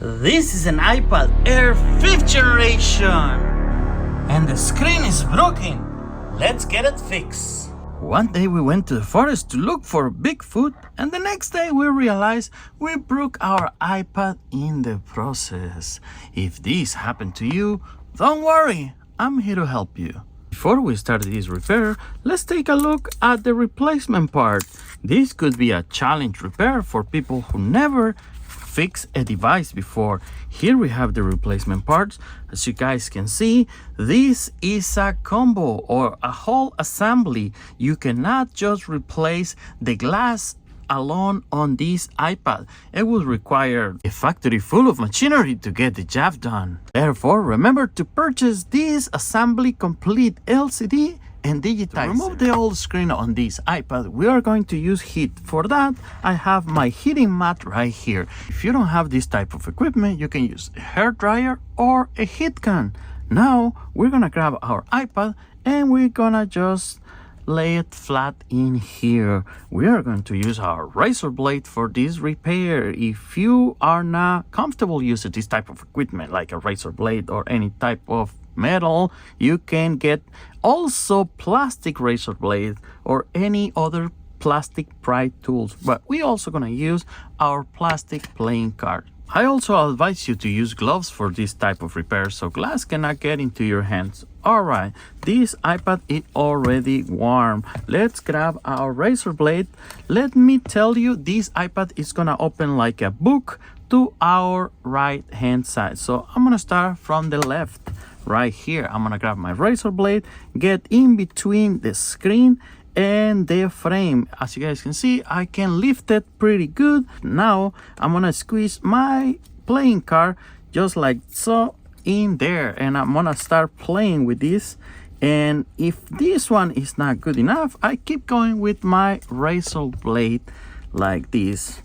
This is an iPad Air 5th generation, and the screen is broken. Let's get it fixed. One day we went to the forest to look for Bigfoot, and the next day we realized we broke our iPad in the process. If this happened to you, don't worry, I'm here to help you. Before we start this repair, let's take a look at the replacement part. This could be a challenge repair for people who never fixed a device before. Here we have the replacement parts. As you guys can see, this is a combo or a whole assembly. You cannot just replace the glass alone on this iPad. It will require a factory full of machinery to get the job done. Therefore, remember to purchase this assembly complete LCD and digitizer. To remove the old screen on this iPad, we are going to use heat. For that, I have my heating mat right here. If you don't have this type of equipment, you can use a hair dryer or a heat gun. Now, we're gonna grab our iPad and we're gonna just lay it flat in here. We are going to use our razor blade for this repair. If you are not comfortable using this type of equipment like a razor blade or any type of metal, you can get also plastic razor blade or any other plastic pry tools, but we also gonna use our plastic playing card. I also advise you to use gloves for this type of repair so glass cannot get into your hands. Alright, this iPad is already warm. Let's grab our razor blade. Let me tell you, this iPad is gonna open like a book to our right hand side. So I'm gonna start from the left. Right here, I'm gonna grab my razor blade, get in between the screen and the frame. As you guys can see, I can lift it pretty good. Now I'm gonna squeeze my playing card just like so in there, and I'm gonna start playing with this. And if this one is not good enough, I keep going with my razor blade like this.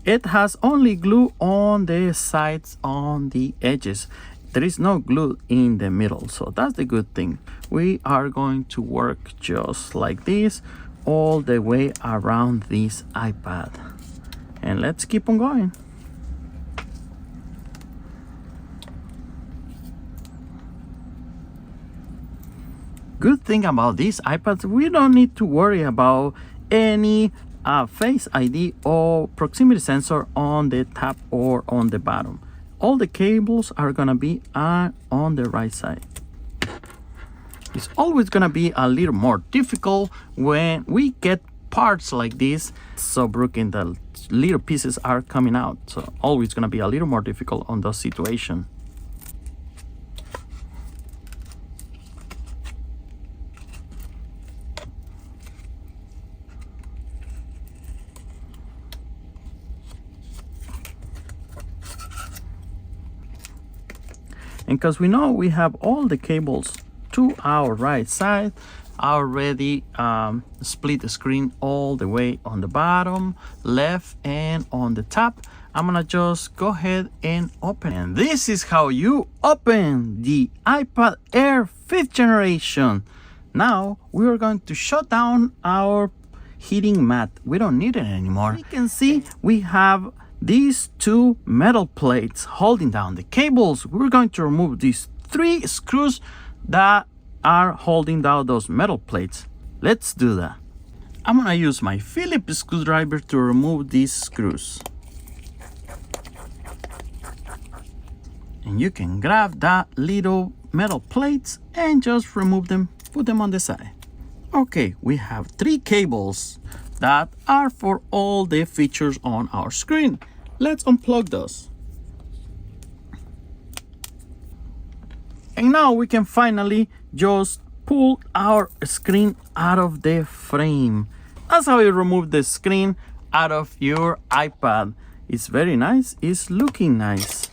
It has only glue on the sides, on the edges. There is no glue in the middle, so that's the good thing. We are going to work just like this all the way around this iPad. And let's keep on going. Good thing about these iPads, we don't need to worry about any Face ID or proximity sensor on the top or on the bottom. All the cables are gonna be on the right side. It's always gonna be a little more difficult when we get parts like this so broken the little pieces are coming out. So always gonna be a little more difficult on those situations. And because we know we have all the cables to our right side, I already split the screen all the way on the bottom, left, and on the top. I'm gonna just go ahead and open it. And this is how you open the iPad Air 5th generation. Now we are going to shut down our heating mat. We don't need it anymore. You can see we have these two metal plates holding down the cables. We're going to remove these 3 screws that are holding down those metal plates. Let's do that. I'm gonna use my Phillips screwdriver to remove these screws. And you can grab that little metal plates and just remove them, put them on the side. Okay, we have 3 cables that are for all the features on our screen. Let's unplug those. And now we can finally just pull our screen out of the frame. That's how you remove the screen out of your iPad. It's very nice, it's looking nice.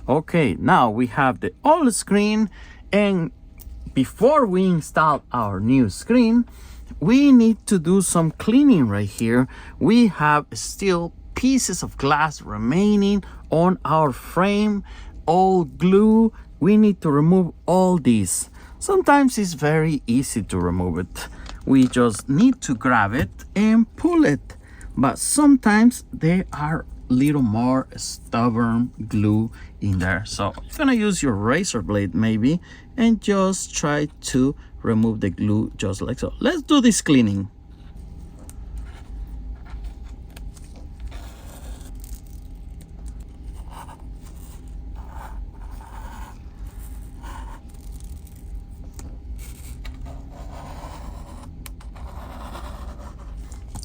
Okay, now we have the old screen, and before we install our new screen, we need to do some cleaning right here. We have still pieces of glass remaining on our frame, old glue. We need to remove all these. Sometimes it's very easy to remove it. We just need to grab it and pull it. But sometimes they are little more stubborn glue in there. So you're gonna use your razor blade maybe and just try to remove the glue just like so. Let's do this cleaning.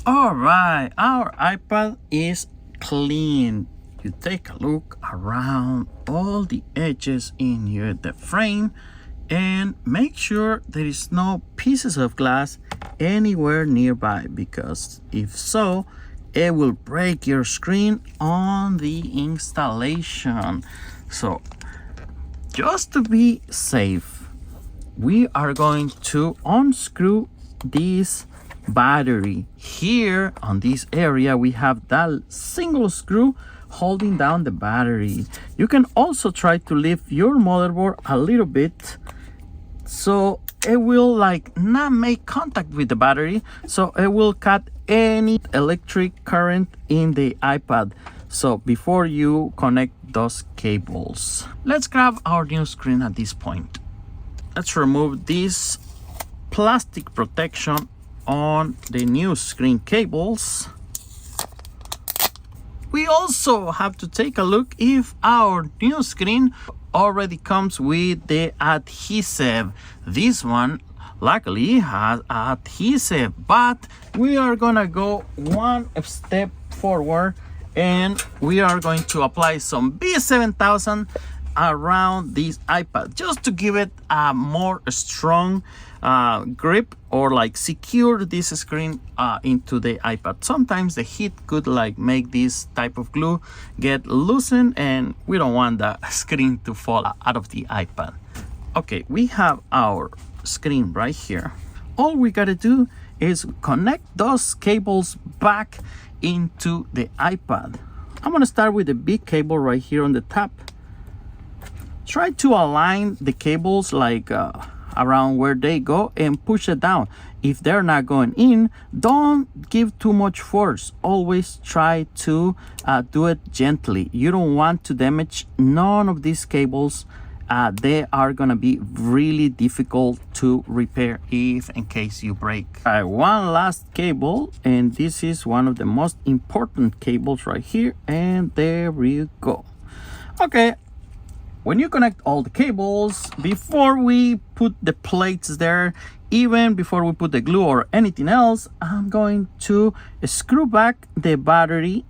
All right, our iPad is clean. You take a look around all the edges in the frame and make sure there is no pieces of glass anywhere nearby, because if so, it will break your screen on the installation. So just to be safe, we are going to unscrew this battery. Here on this area we have that single screw holding down the battery. You can also try to lift your motherboard a little bit so it will like not make contact with the battery, so it will cut any electric current in the iPad. So before you connect those cables, let's grab our new screen. At this point, let's remove this plastic protection on the new screen cables. We also have to take a look if our new screen already comes with the adhesive. This one luckily has adhesive, but we are gonna go one step forward and we are going to apply some B7000 around this iPad just to give it a more strong grip, or like secure this screen into the iPad. Sometimes the heat could like make this type of glue get loosened and we don't want the screen to fall out of the iPad. Okay, we have our screen right here. All we gotta do is connect those cables back into the iPad. I'm gonna start with the big cable right here on the top. Try to align the cables like around where they go and push it down. If they're not going in, don't give too much force. Always try to do it gently. You don't want to damage none of these cables. They are gonna be really difficult to repair if in case you break. One last cable, and this is one of the most important cables right here, and there we go. Okay, when you connect all the cables, before we put the plates there, even before we put the glue or anything else, I'm going to screw back the battery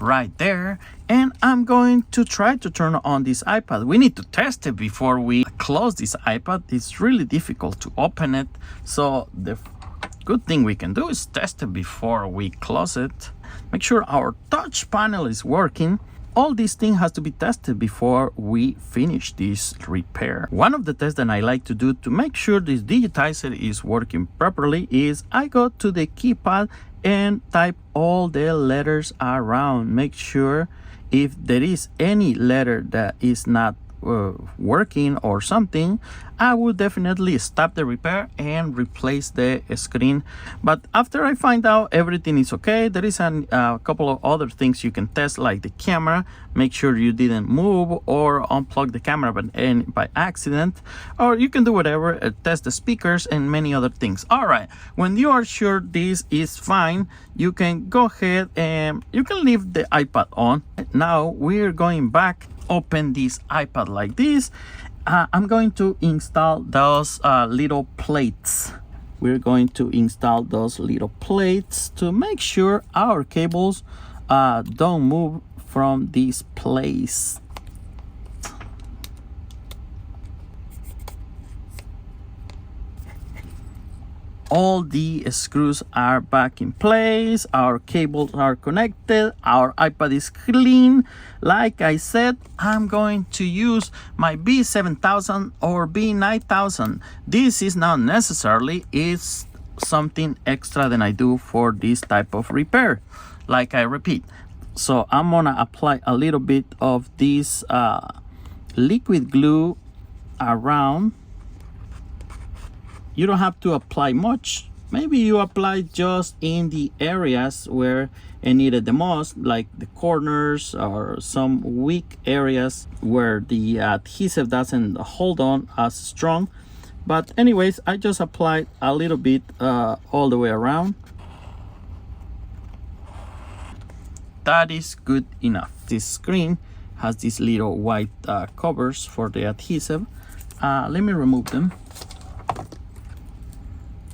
right there, and I'm going to try to turn on this iPad. We need to test it before we close this iPad. It's really difficult to open it, so the good thing we can do is test it before we close it. Make sure our touch panel is working. All these things has to be tested before we finish this repair. One of the tests that I like to do to make sure this digitizer is working properly is I go to the keypad and type all the letters around. Make sure if there is any letter that is not working or something, I would definitely stop the repair and replace the screen. But after I find out everything is okay, there is a couple of other things you can test, like the camera. Make sure you didn't move or unplug the camera by accident, or you can do whatever, test the speakers and many other things. All right, when you are sure this is fine, you can go ahead and you can leave the iPad on. Now we're going back. Open this iPad like this. I'm going to install those little plates. We're going to install those little plates to make sure our cables don't move from this place. All the screws are back in place. Our cables are connected. Our iPad is clean. Like I said, I'm going to use my B7000 or B9000. This is not necessarily, it's something extra than I do for this type of repair. Like I repeat. So I'm gonna apply a little bit of this liquid glue around. You don't have to apply much, maybe you apply just in the areas where it needed the most, like the corners or some weak areas where the adhesive doesn't hold on as strong. But anyways, I just applied a little bit all the way around. That is good enough. This screen has these little white covers for the adhesive. Let me remove them.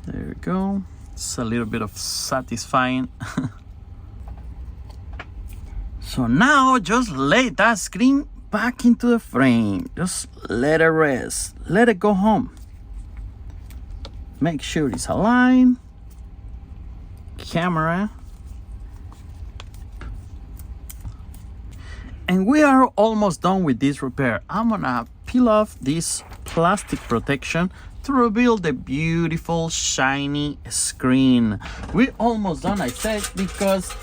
There we go. It's a little bit of satisfying. So now just lay that screen back into the frame. Just let it rest. Let it go home. Make sure it's aligned. Camera. And we are almost done with this repair. I'm gonna peel off this plastic protection to reveal the beautiful shiny screen. We're almost done, I said, because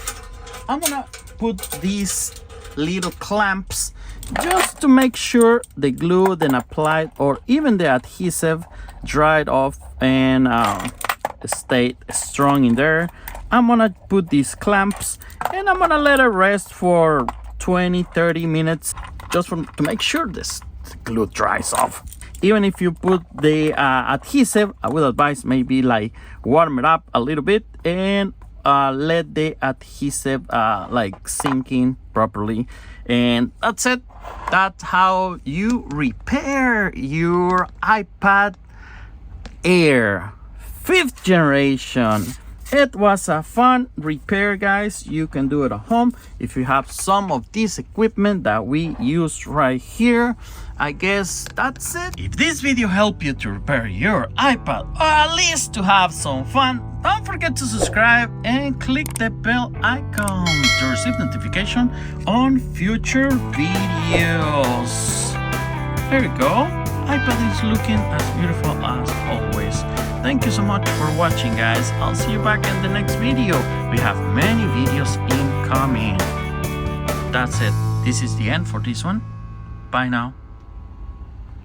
I'm gonna put these little clamps just to make sure the glue then applied or even the adhesive dried off and stayed strong in there. I'm gonna put these clamps and I'm gonna let it rest for 20-30 minutes just to make sure this glue dries off. Even if you put the adhesive, I would advise maybe like warm it up a little bit and let the adhesive like sink in properly. And that's it. That's how you repair your iPad Air 5th generation. It was a fun repair, guys. You can do it at home if you have some of this equipment that we use right here. I guess that's it. If this video helped you to repair your iPad or at least to have some fun, don't forget to subscribe and click the bell icon to receive notification on future videos. There we go. iPad is looking as beautiful as always. Thank you so much for watching, guys. I'll see you back in the next video. We have many videos incoming. That's it. This is the end for this one. Bye now.